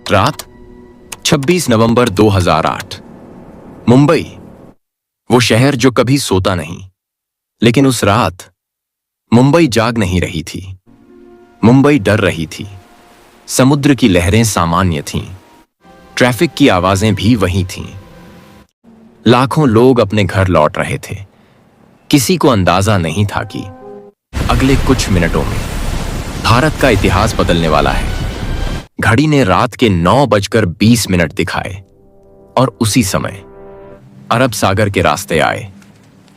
रात 26 नवंबर 2008। मुंबई, वो शहर जो कभी सोता नहीं। लेकिन उस रात मुंबई जाग नहीं रही थी। मुंबई डर रही थी। समुद्र की लहरें सामान्य थीं। ट्रैफिक की आवाजें भी वही थीं। लाखों लोग अपने घर लौट रहे थे। किसी को अंदाजा नहीं था कि अगले कुछ मिनटों में भारत का इतिहास बदलने वाला है। घड़ी ने रात के 9:20 दिखाए और उसी समय अरब सागर के रास्ते आए।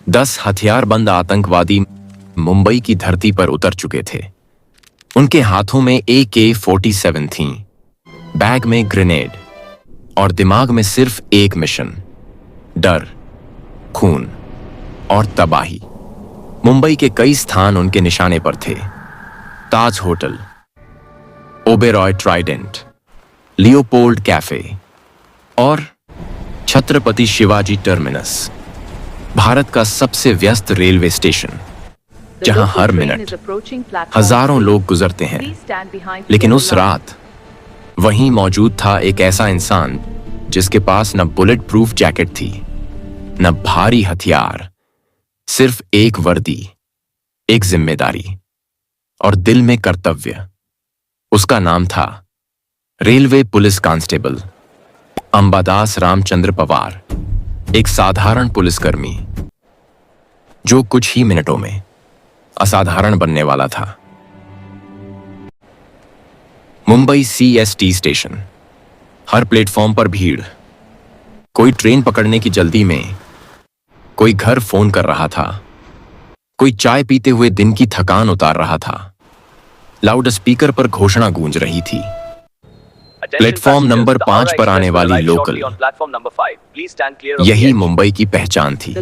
10 हथियारबंद आतंकवादी मुंबई की धरती पर उतर चुके थे। उनके हाथों में AK-47 थी, बैग में ग्रेनेड और दिमाग में सिर्फ एक मिशन, डर, खून और तबाही। मुंबई के कई स्थान उनके निशाने पर थे। Taj hotel, Oberoi Trident, Leopold cafe और छत्रपति शिवाजी टर्मिनस, भारत का सबसे व्यस्त रेलवे स्टेशन, जहां हर मिनट हजारों लोग गुजरते हैं। लेकिन उस रात वहीं मौजूद था एक ऐसा इंसान जिसके पास न बुलेट प्रूफ जैकेट थी, न भारी हथियार, सिर्फ एक वर्दी, एक जिम्मेदारी और दिल में कर्तव्य। उसका नाम था railway police constable Ambadas Ramchandra Pawar, एक साधारण पुलिसकर्मी जो कुछ ही मिनटों में असाधारण बनने वाला था। मुंबई CST स्टेशन, हर प्लेटफॉर्म पर भीड़। कोई ट्रेन पकड़ने की जल्दी में, कोई घर फोन कर रहा था, कोई चाय पीते हुए दिन की थकान उतार रहा था। लाउड स्पीकर पर घोषणा गूंज रही थी, प्लेटफॉर्म नंबर 5 पर आने वाली लोकल। यही मुंबई की पहचान थी।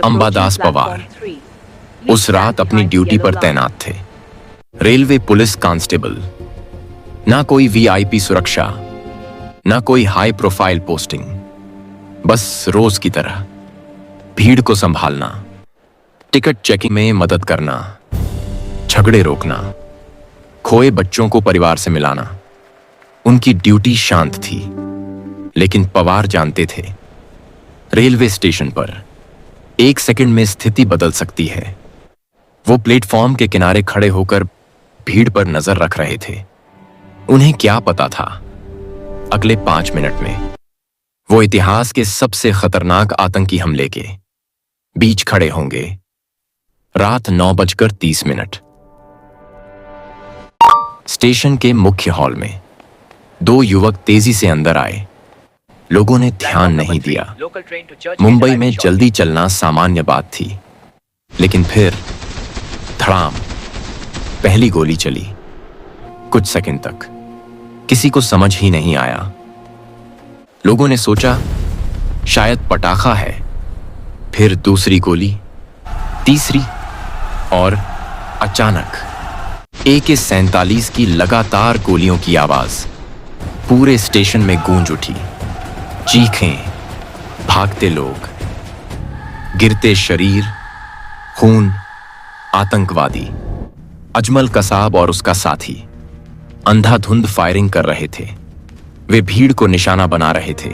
अंबादास पवार उस रात अपनी ड्यूटी पर तैनात थे। रेलवे पुलिस कांस्टेबल, ना कोई VIP सुरक्षा, ना कोई हाई प्रोफाइल पोस्टिंग, बस रोज की तरह भीड़ को संभालना, टिकट चेकिंग में मदद करना, झगड़े रोकना, खोए बच्चों को परिवार से मिलाना। उनकी ड्यूटी शांत थी, लेकिन पवार जानते थे रेलवे स्टेशन पर 1 सेकंड में स्थिति बदल सकती है। वो प्लेटफॉर्म के किनारे खड़े होकर भीड़ पर नजर रख रहे थे। उन्हें क्या पता था, अगले 5 मिनट में वो इतिहास के सबसे खतरनाक आतंकी हमले के बीच खड़े होंगे। रात 9:30। स्टेशन के मुख्य हॉल में 2 युवक तेजी से अंदर आए। लोगों ने ध्यान नहीं दिया। मुंबई में जल्दी चलना सामान्य बात थी। लेकिन फिर धड़ाम, पहली गोली चली। कुछ सेकंड तक किसी को समझ ही नहीं आया। लोगों ने सोचा शायद पटाखा है। फिर दूसरी गोली, तीसरी, और अचानक AK-47 की लगातार गोलियों की आवाज पूरे स्टेशन में गूंज उठी। चीखें, भागते लोग, गिरते शरीर, खून। आतंकवादी अजमल कसाब और उसका साथी अंधाधुंध फायरिंग कर रहे थे। वे भीड़ को निशाना बना रहे थे।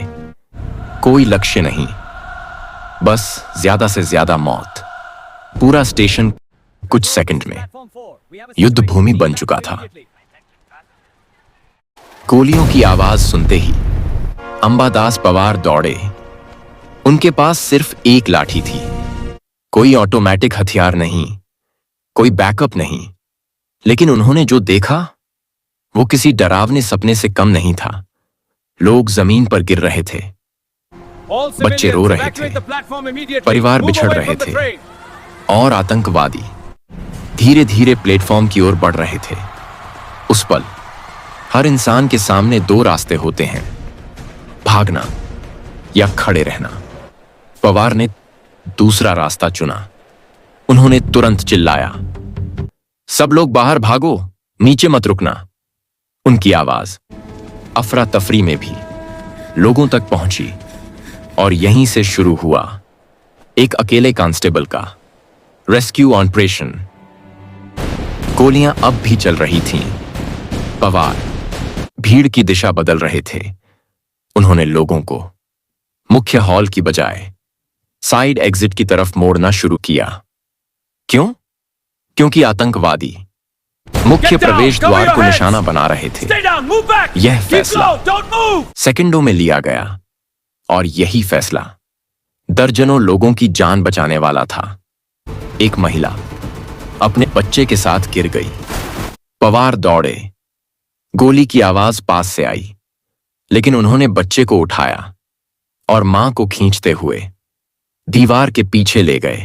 कोई लक्ष्य नहीं, बस ज्यादा से ज्यादा मौत। पूरा स्टेशन कुछ सेकंड में युद्ध भूमि बन चुका था। गोलियों की आवाज सुनते ही अंबादास पवार दौड़े। उनके पास सिर्फ एक लाठी थी। कोई ऑटोमेटिक हथियार नहीं, कोई बैकअप नहीं। लेकिन उन्होंने जो देखा वो किसी डरावने सपने से कम नहीं था। लोग जमीन पर गिर रहे थे, बच्चे रो रहे थे, परिवार बिछड़ रहे थे और आतंकवादी धीरे धीरे प्लेटफॉर्म की ओर बढ़ रहे थे। उस पल हर इंसान के सामने 2 रास्ते होते हैं, भागना या खड़े रहना। पवार ने दूसरा रास्ता चुना। उन्होंने तुरंत चिल्लाया, सब लोग बाहर भागो, नीचे मत रुकना। उनकी आवाज अफरा तफरी में भी लोगों तक पहुंची और यहीं से शुरू हुआ एक अकेले कांस्टेबल का रेस्क्यू ऑपरेशन। गोलियां अब भी चल रही थीं। पवार भीड़ की दिशा बदल रहे थे। उन्होंने लोगों को मुख्य हॉल की बजाय साइड एग्जिट की तरफ मोड़ना शुरू किया। क्यों? क्योंकि आतंकवादी मुख्य प्रवेश द्वार को निशाना बना रहे थे। यह फैसला सेकंडों में लिया गया और यही फैसला दर्जनों लोगों की जान बचाने वाला था। एक महिला अपने बच्चे के साथ गिर गई। पवार दौड़े। गोली की आवाज पास से आई, लेकिन उन्होंने बच्चे को उठाया और मां को खींचते हुए दीवार के पीछे ले गए।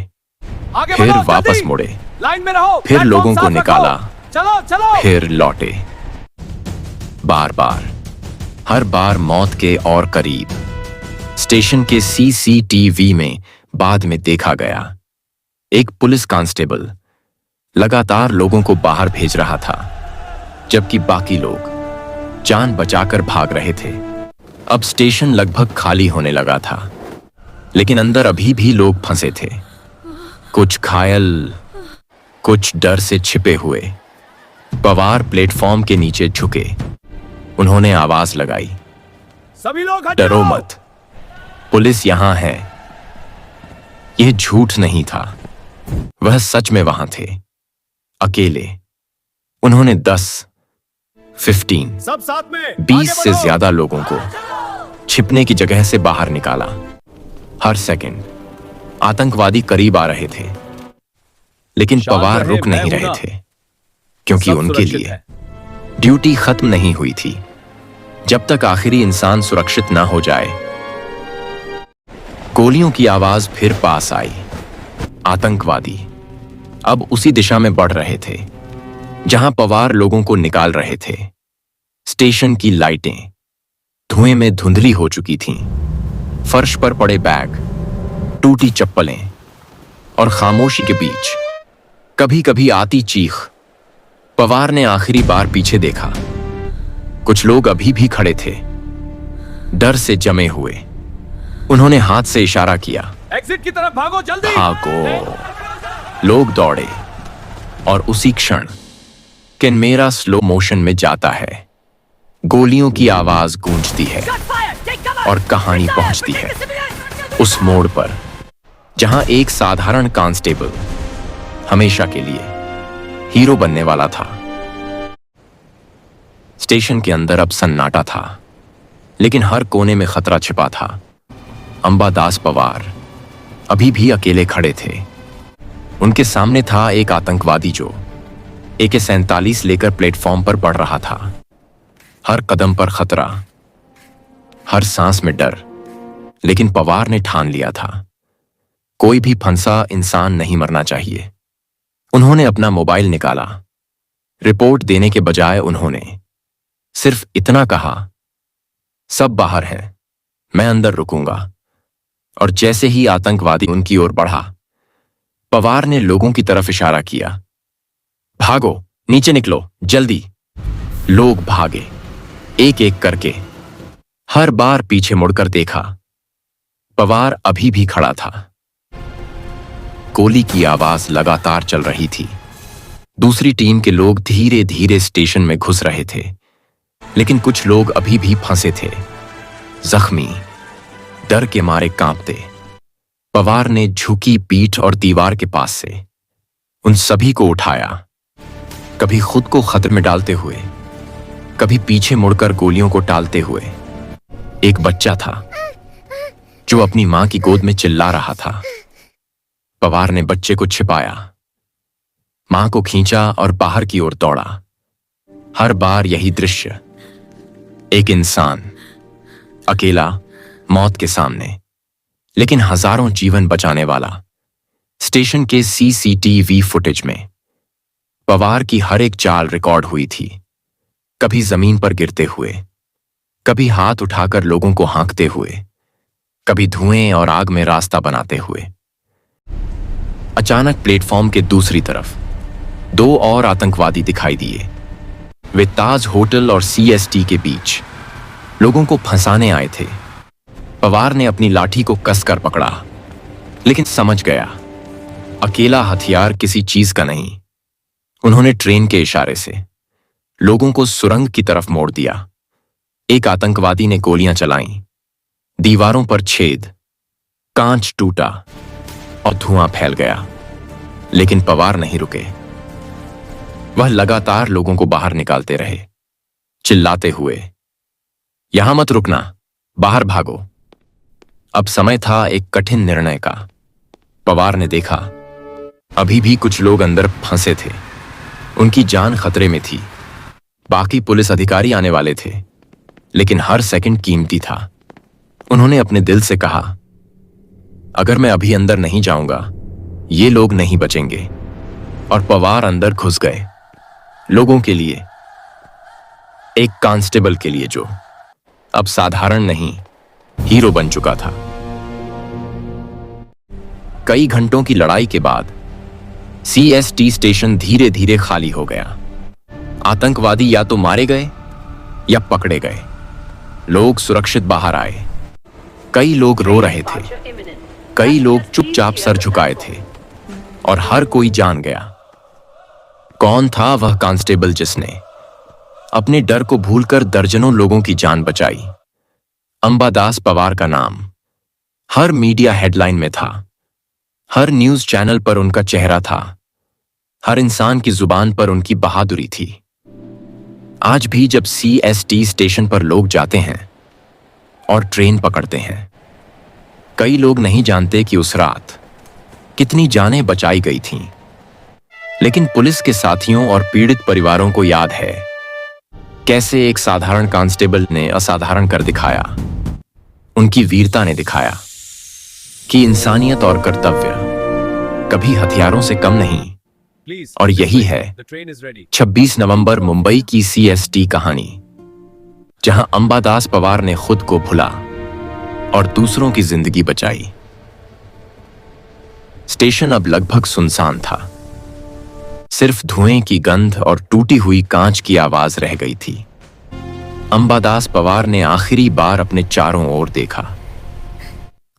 फिर वापस मुड़े, लाइन में रहो, फिर लोगों को निकाला, चलो फिर लौटे। बार बार, हर बार मौत के और करीब। स्टेशन के सीसीटीवी में बाद में देखा गया, एक पुलिस कांस्टेबल लगातार लोगों को बाहर भेज रहा था, जबकि बाकी लोग जान बचाकर भाग रहे थे। अब स्टेशन लगभग खाली होने लगा था, लेकिन अंदर अभी भी लोग फंसे थे। कुछ घायल, कुछ डर से छिपे हुए। पवार प्लेटफॉर्म के नीचे झुके। उन्होंने आवाज लगाई, सभी लोग हट डरो जाओ। मत, पुलिस यहां है। यह झूठ नहीं था, वह सच में वहां थे, अकेले। उन्होंने 10, 15, सब साथ में 20 आगे से बढ़ो। ज्यादा लोगों को छिपने की जगह से बाहर निकाला। हर सेकंड आतंकवादी करीब आ रहे थे, लेकिन शांत पवार रहे, रुक मैं नहीं हूं रहे ना। थे, क्योंकि सब उनके सुरक्षित लिए है। ड्यूटी खत्म नहीं हुई थी जब तक आखिरी इंसान सुरक्षित ना हो जाए। गोलियों की आवाज फिर पास आई। आतंकवादी अब उसी दिशा में बढ़ रहे थे जहां पवार लोगों को निकाल रहे थे। स्टेशन की लाइटें धुएं में धुंधली हो चुकी थीं। फर्श पर पड़े बैग, टूटी चप्पलें और खामोशी के बीच कभी कभी आती चीख। पवार ने आखिरी बार पीछे देखा। कुछ लोग अभी भी खड़े थे, डर से जमे हुए। उन्होंने हाथ से इशारा किया, एग्जिट की तरफ भागो, जल्दी भागो। लोग दौड़े और उसी क्षण कैमरा स्लो मोशन में जाता है। गोलियों की आवाज गूंजती है और कहानी पहुंचती है उस मोड़ पर जहां एक साधारण कांस्टेबल हमेशा के लिए हीरो बनने वाला था। स्टेशन के अंदर अब सन्नाटा था, लेकिन हर कोने में खतरा छिपा था। अंबादास पवार अभी भी अकेले खड़े थे। उनके सामने था एक आतंकवादी जो AK-47 लेकर प्लेटफॉर्म पर बढ़ रहा था। हर कदम पर खतरा, हर सांस में डर। लेकिन पवार ने ठान लिया था, कोई भी फंसा इंसान नहीं मरना चाहिए। उन्होंने अपना मोबाइल निकाला। रिपोर्ट देने के बजाय उन्होंने सिर्फ इतना कहा, सब बाहर हैं, मैं अंदर रुकूंगा। और जैसे ही आतंकवादी उनकी ओर बढ़ा, पवार ने लोगों की तरफ इशारा किया, भागो, नीचे निकलो, जल्दी। लोग भागे, एक एक करके। हर बार पीछे मुड़कर देखा, पवार अभी भी खड़ा था। गोली की आवाज लगातार चल रही थी। दूसरी टीम के लोग धीरे धीरे स्टेशन में घुस रहे थे, लेकिन कुछ लोग अभी भी फंसे थे, जख्मी, डर के मारे कांपते। पवार ने झुकी पीठ और दीवार के पास से उन सभी को उठाया, कभी खुद को खतरे में डालते हुए, कभी पीछे मुड़कर गोलियों को टालते हुए। एक बच्चा था जो अपनी मां की गोद में चिल्ला रहा था। पवार ने बच्चे को छिपाया, मां को खींचा और बाहर की ओर दौड़ा। हर बार यही दृश्य, एक इंसान अकेला मौत के सामने, लेकिन हजारों जीवन बचाने वाला। स्टेशन के CCTV फुटेज में पवार की हर एक चाल रिकॉर्ड हुई थी, कभी जमीन पर गिरते हुए, कभी हाथ उठाकर लोगों को हाँकते हुए, कभी धुएं और आग में रास्ता बनाते हुए। अचानक प्लेटफॉर्म के दूसरी तरफ 2 और आतंकवादी दिखाई दिए। वे ताज होटल और CST के बीच लोगों को फंसाने आए थे। पवार ने अपनी लाठी को कसकर पकड़ा, लेकिन समझ गया, अकेला हथियार किसी चीज का नहीं। उन्होंने ट्रेन के इशारे से लोगों को सुरंग की तरफ मोड़ दिया। एक आतंकवादी ने गोलियां चलाईं, दीवारों पर छेद, कांच टूटा और धुआं फैल गया, लेकिन पवार नहीं रुके। वह लगातार लोगों को बाहर निकालते रहे, चिल्लाते हुए, यहां मत रुकना, बाहर भागो। अब समय था एक कठिन निर्णय का। पवार ने देखा, अभी भी कुछ लोग अंदर फंसे थे, उनकी जान खतरे में थी। बाकी पुलिस अधिकारी आने वाले थे, लेकिन हर सेकंड कीमती था। उन्होंने अपने दिल से कहा, अगर मैं अभी अंदर नहीं जाऊंगा, ये लोग नहीं बचेंगे। और पवार अंदर घुस गए, लोगों के लिए, एक कांस्टेबल के लिए जो अब साधारण नहीं, हीरो बन चुका था। कई घंटों की लड़ाई के बाद सीएसटी स्टेशन धीरे धीरे खाली हो गया। आतंकवादी या तो मारे गए या पकड़े गए। लोग सुरक्षित बाहर आए। कई लोग रो रहे थे, कई लोग चुपचाप सर झुकाए थे, और हर कोई जान गया कौन था वह कांस्टेबल जिसने अपने डर को भूलकर दर्जनों लोगों की जान बचाई। अंबादास पवार का नाम हर मीडिया हेडलाइन में था, हर न्यूज चैनल पर उनका चेहरा था, हर इंसान की जुबान पर उनकी बहादुरी थी। आज भी जब सीएसटी स्टेशन पर लोग जाते हैं और ट्रेन पकड़ते हैं, कई लोग नहीं जानते कि उस रात कितनी जानें बचाई गई थीं। लेकिन पुलिस के साथियों और पीड़ित परिवारों को याद है कैसे एक साधारण कांस्टेबल ने असाधारण कर दिखाया। उनकी वीरता ने दिखाया कि इंसानियत और कर्तव्य कभी हथियारों से कम नहीं। Please, और यही है the train is ready. 26 नवंबर मुंबई की सीएसटी कहानी, जहां अंबादास पवार ने खुद को भुला और दूसरों की जिंदगी बचाई। स्टेशन अब लगभग सुनसान था। सिर्फ धुएं की गंध और टूटी हुई कांच की आवाज रह गई थी। अंबादास पवार ने आखिरी बार अपने चारों ओर देखा।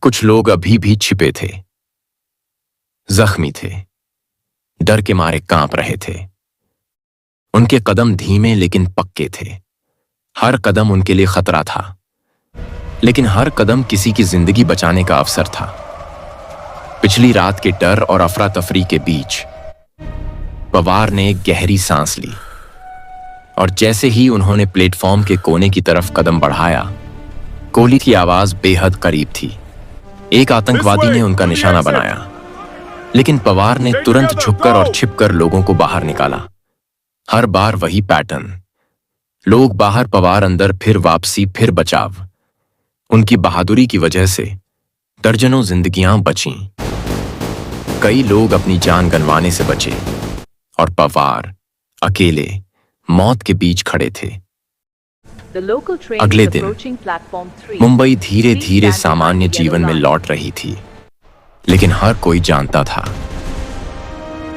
कुछ लोग अभी भी छिपे थे, जख्मी थे, डर के मारे कांप रहे थे। उनके कदम धीमे लेकिन पक्के थे। हर कदम उनके लिए खतरा था, लेकिन हर कदम किसी की जिंदगी बचाने का अवसर था। पिछली रात के डर और अफरा तफरी के बीच पवार ने एक गहरी सांस ली, और जैसे ही उन्होंने प्लेटफॉर्म के कोने की तरफ कदम बढ़ाया, गोली की आवाज बेहद करीब थी। एक आतंकवादी ने उनका निशाना बनाया, लेकिन पवार ने तुरंत झुककर और छिपकर लोगों को बाहर निकाला। हर बार वही पैटर्न, लोग बाहर, पवार अंदर, फिर वापसी, फिर बचाव। उनकी बहादुरी की वजह से दर्जनों जिंदगियां बचीं। कई लोग अपनी जान गंवाने से बचे, और पवार अकेले मौत के बीच खड़े थे। अगले दिन मुंबई धीरे धीरे सामान्य जीवन में लौट रही थी, लेकिन हर कोई जानता था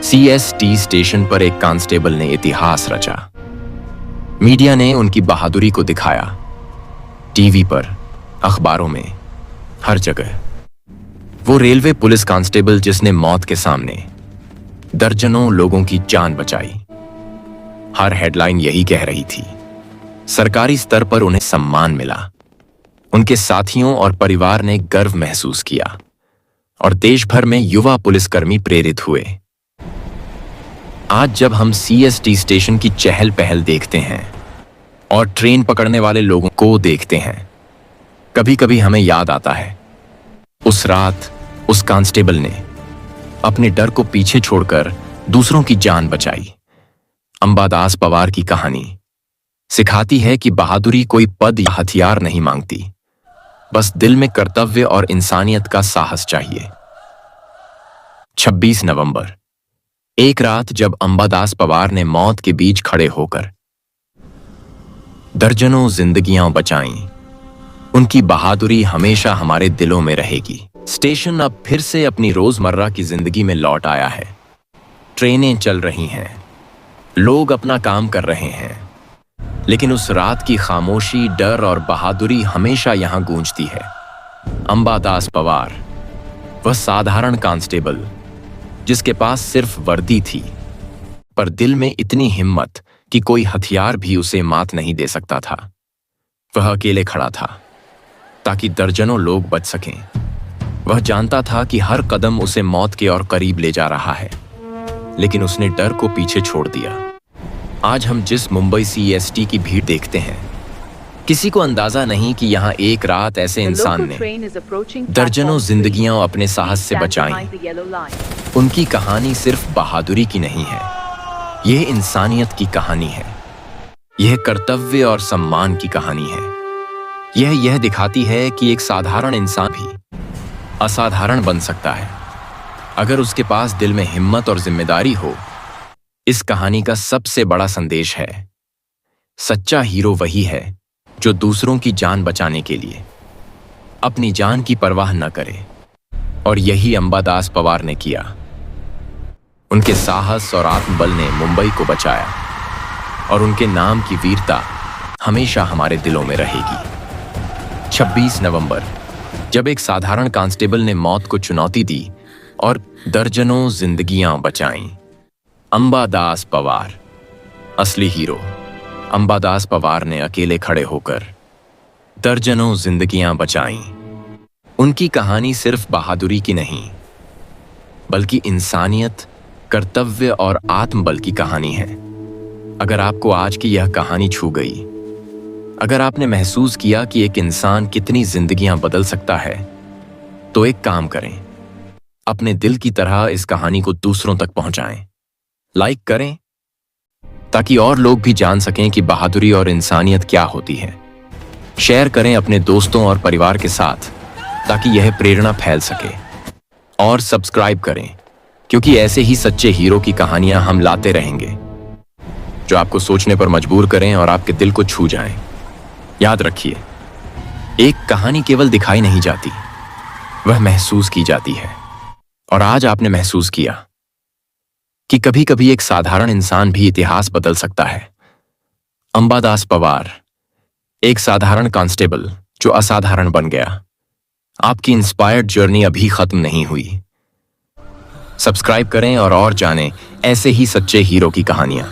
सीएसटी स्टेशन पर एक कांस्टेबल ने इतिहास रचा। मीडिया ने उनकी बहादुरी को दिखाया, टीवी पर, अखबारों में, हर जगह। वो रेलवे पुलिस कांस्टेबल जिसने मौत के सामने दर्जनों लोगों की जान बचाई। हर हेडलाइन यही कह रही थी, सरकारी स्तर पर उन्हें सम्मान मिला, उनके साथियों और परिवार ने गर्व महसूस किया, और देश भर में युवा पुलिसकर्मी प्रेरित हुए। आज जब हम सीएसटी स्टेशन की चहल पहल देखते हैं और ट्रेन पकड़ने वाले लोगों को देखते हैं, कभी कभी हमें याद आता है उस रात उस कांस्टेबल ने अपने डर को पीछे छोड़कर दूसरों की जान बचाई। अंबादास पवार की कहानी सिखाती है कि बहादुरी कोई पद या हथियार नहीं मांगती, बस दिल में कर्तव्य और इंसानियत का साहस चाहिए। 26 नवंबर, एक रात जब अंबादास पवार ने मौत के बीच खड़े होकर दर्जनों जिंदगियां बचाईं, उनकी बहादुरी हमेशा हमारे दिलों में रहेगी। स्टेशन अब फिर से अपनी रोजमर्रा की जिंदगी में लौट आया है। ट्रेनें चल रही हैं, लोग अपना काम कर रहे हैं, लेकिन उस रात की खामोशी, डर और बहादुरी हमेशा यहां गूंजती है। अंबादास पवार, वह साधारण कांस्टेबल जिसके पास सिर्फ वर्दी थी, पर दिल में इतनी हिम्मत कि कोई हथियार भी उसे मात नहीं दे सकता था। वह अकेले खड़ा था ताकि दर्जनों लोग बच सकें। वह जानता था कि हर कदम उसे मौत के और करीब ले जा रहा है, लेकिन उसने डर को पीछे छोड़ दिया। आज हम जिस मुंबई सीएसटी की भीड़ देखते हैं, किसी को अंदाजा नहीं कि यहाँ एक रात ऐसे इंसान ने दर्जनों जिंदगियां अपने साहस से बचाईं। उनकी कहानी सिर्फ बहादुरी की नहीं है, यह इंसानियत की कहानी है। यह कर्तव्य और सम्मान की कहानी है। यह दिखाती है कि एक साधारण इंसान भी असाधारण बन सकता है अगर उसके पास दिल में हिम्मत और जिम्मेदारी हो। इस कहानी का सबसे बड़ा संदेश है, सच्चा हीरो वही है जो दूसरों की जान बचाने के लिए अपनी जान की परवाह न करे, और यही अंबादास पवार ने किया। उनके साहस और आत्मबल ने मुंबई को बचाया, और उनके नाम की वीरता हमेशा हमारे दिलों में रहेगी। 26 नवंबर, जब एक साधारण कांस्टेबल ने मौत को चुनौती दी और दर्जनों जिंदगियां बचाईं। अंबादास पवार, असली हीरो। अंबादास पवार ने अकेले खड़े होकर दर्जनों जिंदगियां बचाईं। उनकी कहानी सिर्फ बहादुरी की नहीं, बल्कि इंसानियत, कर्तव्य और आत्मबल की कहानी है। अगर आपको आज की यह कहानी छू गई, अगर आपने महसूस किया कि एक इंसान कितनी जिंदगियां बदल सकता है, तो एक काम करें, अपने दिल की तरह इस कहानी को दूसरों तक पहुंचाएं। लाइक करें ताकि और लोग भी जान सकें कि बहादुरी और इंसानियत क्या होती है। शेयर करें अपने दोस्तों और परिवार के साथ ताकि यह प्रेरणा फैल सके। और सब्सक्राइब करें, क्योंकि ऐसे ही सच्चे हीरो की कहानियां हम लाते रहेंगे, जो आपको सोचने पर मजबूर करें और आपके दिल को छू जाएं। याद रखिए, एक कहानी केवल दिखाई नहीं जाती, वह महसूस की जाती है। और आज आपने महसूस किया कि कभी कभी एक साधारण इंसान भी इतिहास बदल सकता है। अंबादास पवार, एक साधारण कांस्टेबल जो असाधारण बन गया। आपकी इंस्पायर्ड जर्नी अभी खत्म नहीं हुई। सब्सक्राइब करें और जानें ऐसे ही सच्चे हीरो की कहानियां।